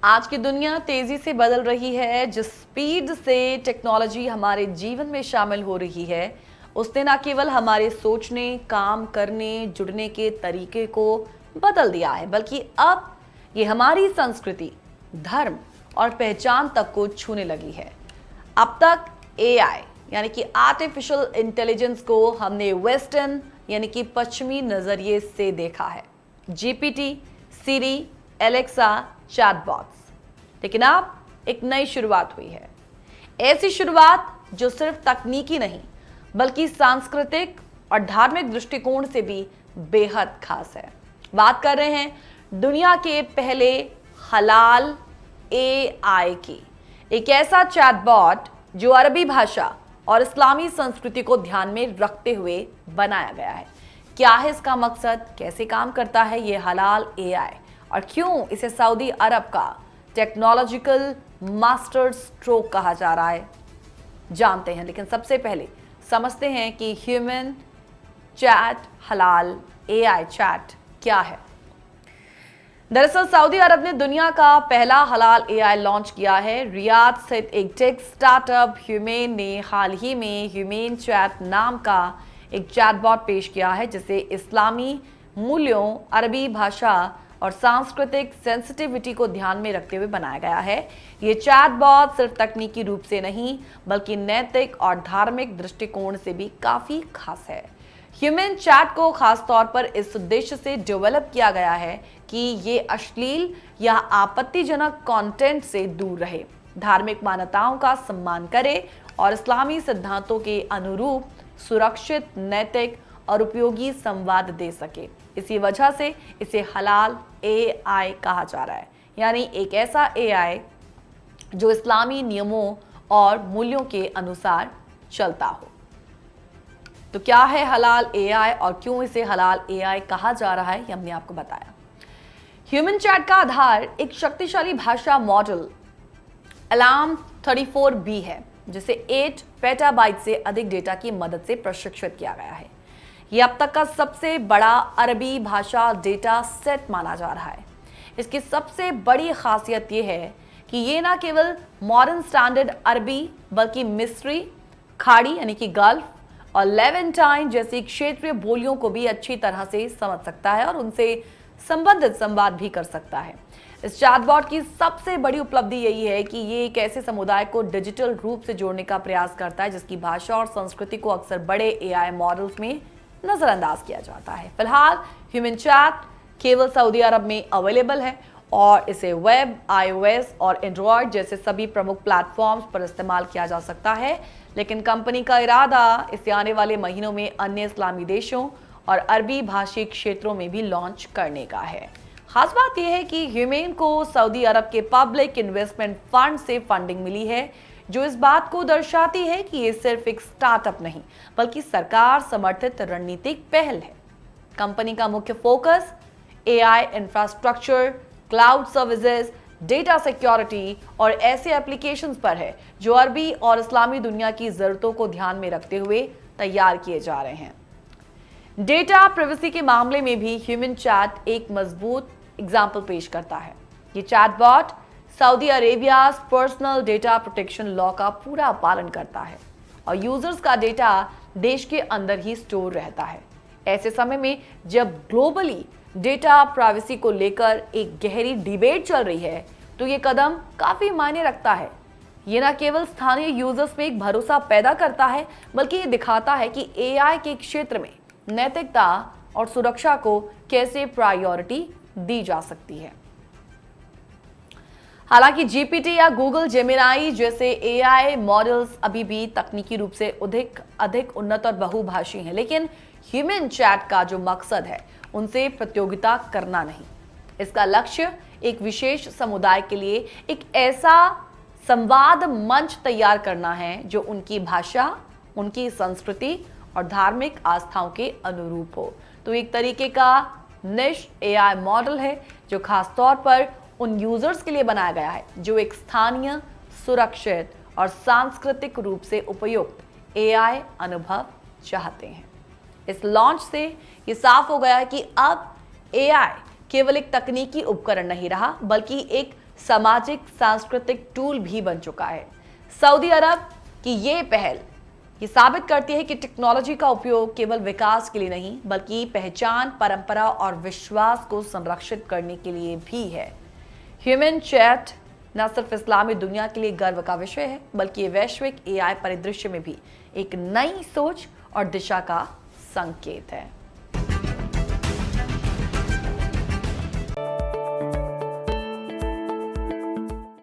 आज की दुनिया तेजी से बदल रही है। जिस स्पीड से टेक्नोलॉजी हमारे जीवन में शामिल हो रही है, उसने न केवल हमारे सोचने, काम करने, जुड़ने के तरीके को बदल दिया है, बल्कि अब ये हमारी संस्कृति, धर्म और पहचान तक को छूने लगी है। अब तक एआई यानी कि आर्टिफिशियल इंटेलिजेंस को हमने वेस्टर्न यानी कि पश्चिमी नजरिए से देखा है। जीपीटी, सीरी, एलेक्सा, चैटबॉट्स। लेकिन अब एक नई शुरुआत हुई है। ऐसी शुरुआत जो सिर्फ तकनीकी नहीं बल्कि सांस्कृतिक और धार्मिक दृष्टिकोण से भी बेहद खास है। बात कर रहे हैं दुनिया के पहले हलाल एआई की। एक ऐसा चैटबॉट जो अरबी भाषा और इस्लामी संस्कृति को ध्यान में रखते हुए बनाया गया है। क्या है इसका मकसद, कैसे काम करता है ये हलाल एआई, और क्यों इसे सऊदी अरब का टेक्नोलॉजिकल मास्टर स्ट्रोक कहा जा रहा है, जानते हैं। लेकिन सबसे पहले समझते हैं कि ह्यूमन चैट हलाल एआई चैट क्या है। दरअसल सऊदी अरब ने दुनिया का पहला हलाल एआई लॉन्च किया है। रियाद स्थित एक टेक स्टार्टअप ह्यूमेन ने हाल ही में ह्यूमेन चैट नाम का एक चैटबॉट पेश किया है, जिसे इस्लामी मूल्यों, अरबी भाषा और सांस्कृतिक सेंसिटिविटी को ध्यान में रखते हुए बनाया गया है। ये चैटबॉट सिर्फ तकनीकी रूप से नहीं बल्कि नैतिक और धार्मिक दृष्टिकोण से भी काफी खास है। ह्यूमन चैट को खास तौर पर इस उद्देश्य से डेवलप किया गया है कि ये अश्लील या आपत्तिजनक कंटेंट से दूर रहे, धार्मिक मान्यताओं का सम्मान करे और इस्लामी सिद्धांतों के अनुरूप सुरक्षित, नैतिक और उपयोगी संवाद दे सके। इसी वजह से इसे हलाल एआई कहा जा रहा है, यानी एक ऐसा एआई जो इस्लामी नियमों और मूल्यों के अनुसार चलता हो। तो क्या है हलाल एआई और क्यों इसे हलाल एआई कहा जा रहा है, ये हमने आपको बताया। ह्यूमन चैट का आधार एक शक्तिशाली भाषा मॉडल अलार्म 34B है, जिसे 8 पेटाबाइट से अधिक डेटा की मदद से प्रशिक्षित किया गया है। यह अब तक का सबसे बड़ा अरबी भाषा डेटा सेट माना जा रहा है। इसकी सबसे बड़ी खासियत यह है कि ये ना केवल मॉडर्न स्टैंडर्ड अरबी बल्कि मिस्री, खाड़ी यानी कि गल्फ और लेवेंटाइन जैसी क्षेत्रीय बोलियों को भी अच्छी तरह से समझ सकता है और उनसे संबंधित संवाद भी कर सकता है। इस चैटबॉट की सबसे बड़ी उपलब्धि यही है कि ये एक ऐसे समुदाय को डिजिटल रूप से जोड़ने का प्रयास करता है जिसकी भाषा और संस्कृति को अक्सर बड़े एआई मॉडल्स में नजरअंदाज किया जाता है। फिलहाल ह्यूमन चैट केवल सऊदी अरब में अवेलेबल है और इसे वेब, iOS और एंड्रॉयड जैसे सभी प्रमुख प्लेटफॉर्म्स पर इस्तेमाल किया जा सकता है। लेकिन कंपनी का इरादा इसे आने वाले महीनों में अन्य इस्लामी देशों और अरबी भाषी क्षेत्रों में भी लॉन्च करने का है। खास बात यह है कि ह्यूमेन को सऊदी अरब के पब्लिक इन्वेस्टमेंट फंड से फंडिंग मिली है, जो इस बात को दर्शाती है कि ये सिर्फ एक स्टार्टअप नहीं बल्कि सरकार समर्थित रणनीतिक पहल है। कंपनी का मुख्य focus AI infrastructure, cloud services, data security और ऐसे एप्लीकेशंस पर है जो अरबी और इस्लामी दुनिया की जरूरतों को ध्यान में रखते हुए तैयार किए जा रहे हैं। डेटा प्राइवेसी के मामले में भी ह्यूमन चैट एक मजबूत एग्जाम्पल पेश करता है। ये chatbot Saudi Arabia personal data protection law का पूरा पालन करता है और यूजर्स का डेटा देश के अंदर ही स्टोर रहता है। ऐसे समय में जब ग्लोबली डेटा प्राइवेसी को लेकर एक गहरी डिबेट चल रही है, तो ये कदम काफी मायने रखता है। ये न केवल स्थानीय यूजर्स में एक भरोसा पैदा करता है बल्कि ये दिखाता है कि एआई के क्षेत्र में नैतिकता और सुरक्षा को कैसे प्रायोरिटी दी जा सकती है। हालांकि जीपीटी या गूगल जेमिनाई जैसे एआई मॉडल्स अभी भी तकनीकी रूप से अधिक उन्नत और बहुभाषी हैं, लेकिन ह्यूमन चैट का जो मकसद है उनसे प्रतियोगिता करना नहीं। इसका लक्ष्य एक विशेष समुदाय के लिए एक ऐसा संवाद मंच तैयार करना है जो उनकी भाषा, उनकी संस्कृति और धार्मिक आस्थाओं के अनुरूप हो। तो एक तरीके का निश एआई मॉडल है जो खास तौर पर उन यूजर्स के लिए बनाया गया है जो एक स्थानीय, सुरक्षित और सांस्कृतिक रूप से उपयुक्त एआई अनुभव चाहते हैं। इस लॉन्च से ये साफ हो गया है कि अब एआई केवल एक तकनीकी उपकरण नहीं रहा बल्कि एक सामाजिक सांस्कृतिक टूल भी बन चुका है। सऊदी अरब की ये पहल ये साबित करती है कि टेक्नोलॉजी का उपयोग केवल विकास के लिए नहीं बल्कि पहचान, परंपरा और विश्वास को संरक्षित करने के लिए भी है। ह्यूमन चैट न सिर्फ इस्लामी दुनिया के लिए गर्व का विषय है बल्कि ये वैश्विक एआई परिदृश्य में भी एक नई सोच और दिशा का संकेत है।